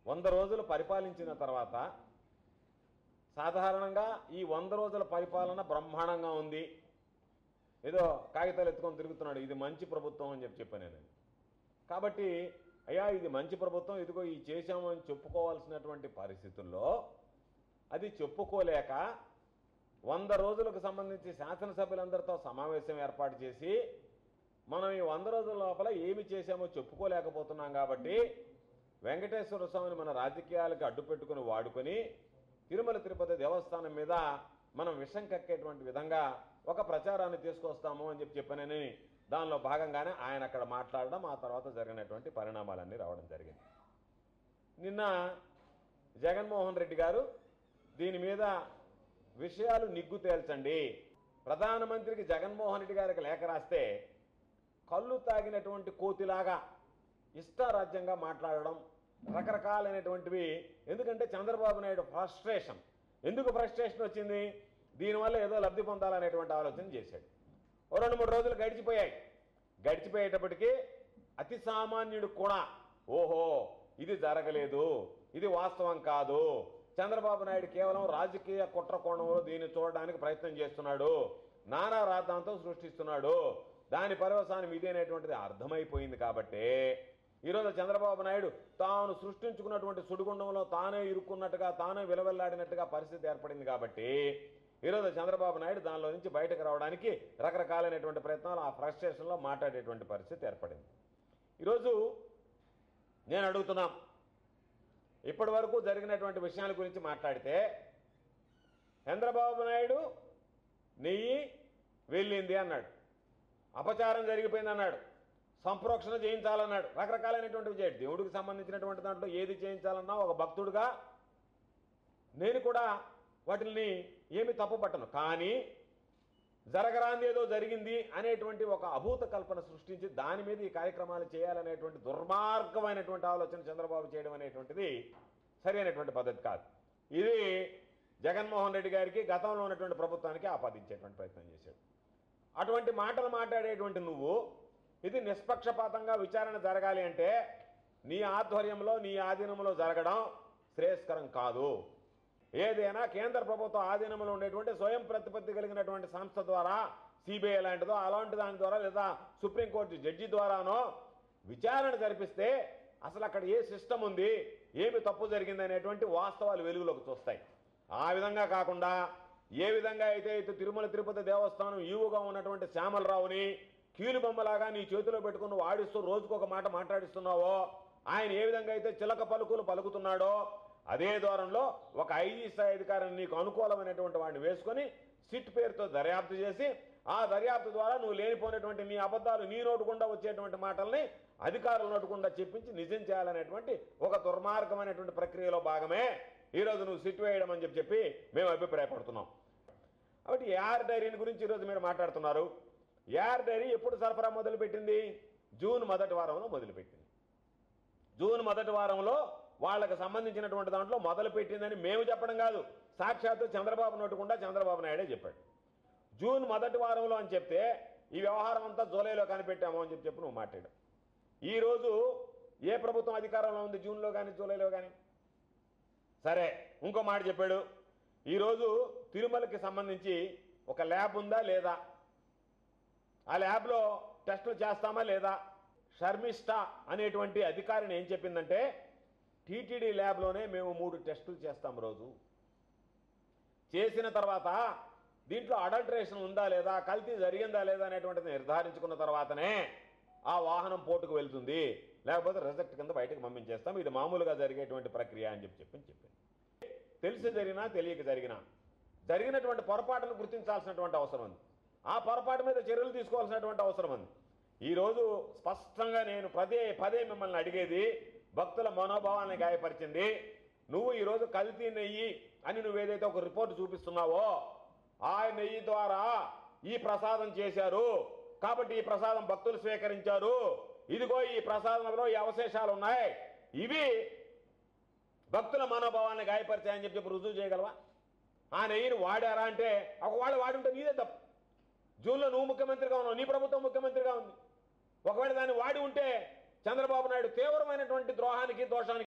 100 రోజులు పరిపాలించిన తర్వాత సాధారణంగా ఈ 100 రోజుల పరిపాలన బ్రహ్మాండంగా ఉంది, ఏదో కాగితాలు ఎత్తుకొని తిరుగుతున్నాడు, ఇది మంచి ప్రభుత్వం అని చెప్పాను నేను. కాబట్టి అయ్యా ఇది మంచి ప్రభుత్వం, ఇదిగో ఈ చేశామని చెప్పుకోవాల్సినటువంటి పరిస్థితుల్లో అది చెప్పుకోలేక 100 రోజులకు సంబంధించి శాసనసభ్యులందరితో సమావేశం ఏర్పాటు చేసి మనం ఈ 100 రోజుల లోపల ఏమి చేశామో చెప్పుకోలేకపోతున్నాం. కాబట్టి వెంకటేశ్వర స్వామిని మన రాజకీయాలకు అడ్డుపెట్టుకుని వాడుకొని తిరుమల తిరుపతి దేవస్థానం మీద మనం విషం కక్కేటువంటి విధంగా ఒక ప్రచారాన్ని తీసుకొస్తాము అని చెప్పానని దానిలో భాగంగానే ఆయన అక్కడ మాట్లాడడం, ఆ తర్వాత జరిగినటువంటి పరిణామాలన్నీ రావడం జరిగింది. నిన్న జగన్మోహన్ రెడ్డి గారు దీని మీద విషయాలు నిగ్గు తేల్చండి, ప్రధానమంత్రికి జగన్మోహన్ రెడ్డి గారికి లేఖ రాస్తే కళ్ళు తాగినటువంటి కోతిలాగా ఇష్టారాజ్యంగా మాట్లాడడం రకరకాలైనటువంటివి. ఎందుకంటే చంద్రబాబు నాయుడు ఫ్రస్ట్రేషన్, ఎందుకు ఫ్రస్ట్రేషన్ వచ్చింది, దీనివల్ల ఏదో లబ్ధి పొందాలనేటువంటి ఆలోచన చేశాడు. 2-3 రోజులు గడిచిపోయేటప్పటికీ అతి సామాన్యుడు కూడా ఓహో ఇది జరగలేదు, ఇది వాస్తవం కాదు, చంద్రబాబు నాయుడు కేవలం రాజకీయ కుట్ర కోణంలో దీన్ని చూడడానికి ప్రయత్నం చేస్తున్నాడు, నానా రాద్ధాంతం సృష్టిస్తున్నాడు, దాని పర్యవసానం ఇదేనేటువంటిది అర్థమైపోయింది. కాబట్టి ఈరోజు చంద్రబాబు నాయుడు తాను సృష్టించుకున్నటువంటి సుడిగుండంలో తానే ఇరుక్కున్నట్టుగా, తానే విలవెల్లాడినట్టుగా పరిస్థితి ఏర్పడింది. కాబట్టి ఈరోజు చంద్రబాబు నాయుడు దానిలో నుంచి బయటకు రావడానికి రకరకాలైనటువంటి ప్రయత్నాలు, ఆ ఫ్రస్ట్రేషన్లో మాట్లాడేటువంటి పరిస్థితి ఏర్పడింది. ఈరోజు నేను అడుగుతున్నాం, ఇప్పటి వరకు జరిగినటువంటి విషయాల గురించి మాట్లాడితే చంద్రబాబు నాయుడు నెయ్యి వెళ్ళింది అన్నాడు, అపచారం జరిగిపోయింది అన్నాడు, సంప్రోక్షణ చేయించాలన్నాడు, రకరకాలైనటువంటివి చేయడు. దేవుడికి సంబంధించినటువంటి దాంట్లో ఏది చేయించాలన్నా ఒక భక్తుడుగా నేను కూడా వాటిని ఏమి తప్పుపట్టను. కానీ జరగరాంది ఏదో జరిగింది అనేటువంటి ఒక అభూత కల్పన సృష్టించి దాని మీద ఈ కార్యక్రమాలు చేయాలనేటువంటి దుర్మార్గమైనటువంటి ఆలోచన చంద్రబాబు చేయడం అనేటువంటిది సరైనటువంటి పద్ధతి కాదు. ఇది జగన్మోహన్ రెడ్డి గారికి గతంలో ఉన్నటువంటి ప్రభుత్వానికి ఆపాదించేటువంటి ప్రయత్నం చేశాడు. అటువంటి మాటలు మాట్లాడేటువంటి నువ్వు ఇది నిష్పక్షపాతంగా విచారణ జరగాలి అంటే నీ ఆధ్వర్యంలో నీ ఆధీనంలో జరగడం శ్రేయస్కరం కాదు. ఏదైనా కేంద్ర ప్రభుత్వ ఆధీనంలో ఉండేటువంటి స్వయం ప్రతిపత్తి కలిగినటువంటి సంస్థ ద్వారా, సిబిఐ లాంటిదో అలాంటి దాని ద్వారా, లేదా సుప్రీంకోర్టు జడ్జి ద్వారానో విచారణ జరిపిస్తే అసలు అక్కడ ఏ సిస్టమ్ ఉంది, ఏమి తప్పు జరిగింది అనేటువంటి వాస్తవాలు వెలుగులోకి చూస్తాయి. ఆ విధంగా కాకుండా ఏ విధంగా అయితే తిరుమల తిరుపతి దేవస్థానం ఈవుగా ఉన్నటువంటి శ్యామలరావుని కీలుబొమ్మలాగా నీ చేతిలో పెట్టుకుని వాడిస్తూ రోజుకొక మాట మాట్లాడిస్తున్నావో, ఆయన ఏ విధంగా అయితే చిలక పలుకులు పలుకుతున్నాడో అదే దూరంలో ఒక ఐజీ స్థాయి అధికారిని నీకు అనుకూలమైనటువంటి వాడిని వేసుకొని సిట్ పేరుతో దర్యాప్తు చేసి ఆ దర్యాప్తు ద్వారా నువ్వు లేనిపోయినటువంటి నీ అబద్ధాలు నీ నోటుకుండా వచ్చేటువంటి మాటల్ని అధికారుల నోటుకుండా చెప్పించి నిజం చేయాలనేటువంటి ఒక దుర్మార్గమైనటువంటి ప్రక్రియలో భాగమే ఈరోజు నువ్వు సిట్ వేయడం అని చెప్పి మేము అభిప్రాయపడుతున్నాం. కాబట్టి యార్ డైరీని గురించి ఈరోజు మీరు మాట్లాడుతున్నారు. యార్ డైరీ ఎప్పుడు సరఫరా మొదలుపెట్టింది? జూన్ మొదటి వారంలో మొదలుపెట్టింది. జూన్ మొదటి వారంలో వాళ్ళకి సంబంధించినటువంటి దాంట్లో మొదలుపెట్టిందని మేము చెప్పడం కాదు, సాక్షాత్తు చంద్రబాబు నోటుకుండా చంద్రబాబు నాయుడే చెప్పాడు. జూన్ మొదటి వారంలో అని చెప్తే ఈ వ్యవహారం అంతా జూలైలో కనిపెట్టాము అని చెప్పి నువ్వు మాట్లాడావు. ఈరోజు ఏ ప్రభుత్వం అధికారంలో ఉంది జూన్లో కానీ జూలైలో కానీ? సరే, ఇంకో మాట చెప్పాడు, ఈరోజు తిరుమలకి సంబంధించి ఒక ల్యాబ్ ఉందా లేదా, ఆ ల్యాబ్లో టెస్టులు చేస్తామా లేదా? షర్మిష్ఠ అనేటువంటి అధికారిని ఏం చెప్పిందంటే టీటీడీ ల్యాబ్లోనే మేము 3 టెస్టులు చేస్తాం రోజు, చేసిన తర్వాత దీంట్లో అడల్టరేషన్ ఉందా లేదా, కల్తీ జరిగిందా లేదా అనేటువంటిది నిర్ధారించుకున్న తర్వాతనే ఆ వాహనం పోర్టుకు వెళ్తుంది, లేకపోతే రిజెక్ట్ కింద బయటకు పంపించేస్తాం, ఇది మామూలుగా జరిగేటువంటి ప్రక్రియ అని చెప్పింది. తెలిసి జరిగినా తెలియక జరిగినటువంటి పొరపాటును గుర్తించాల్సినటువంటి అవసరం ఉంది, ఆ పొరపాటు మీద చర్యలు తీసుకోవాల్సినటువంటి అవసరం ఉంది. ఈరోజు స్పష్టంగా నేను పదే మిమ్మల్ని అడిగేది, భక్తుల మనోభావాన్ని గాయపరిచింది నువ్వు ఈరోజు కల్తీ నెయ్యి అని నువ్వేదైతే ఒక రిపోర్టు చూపిస్తున్నావో, ఆ నెయ్యి ద్వారా ఈ ప్రసాదం చేశారు కాబట్టి ఈ ప్రసాదం భక్తులు స్వీకరించారు, ఇదిగో ఈ ప్రసాదంలో ఈ అవశేషాలు ఉన్నాయి, ఇవి భక్తుల మనోభావాన్ని గాయపరిచాయని చెప్పి రుజువు చేయగలవా? ఆ నెయ్యిని వాడారా అంటే ఒకవేళ వాడుంటే నీదే తప్పు. జూన్లో నువ్వు ముఖ్యమంత్రిగా ఉన్నావు, నీ ప్రభుత్వం ముఖ్యమంత్రిగా ఉంది. ఒకవేళ దాన్ని వాడి ఉంటే చంద్రబాబు నాయుడు తీవ్రమైనటువంటి ద్రోహానికి దోషానికి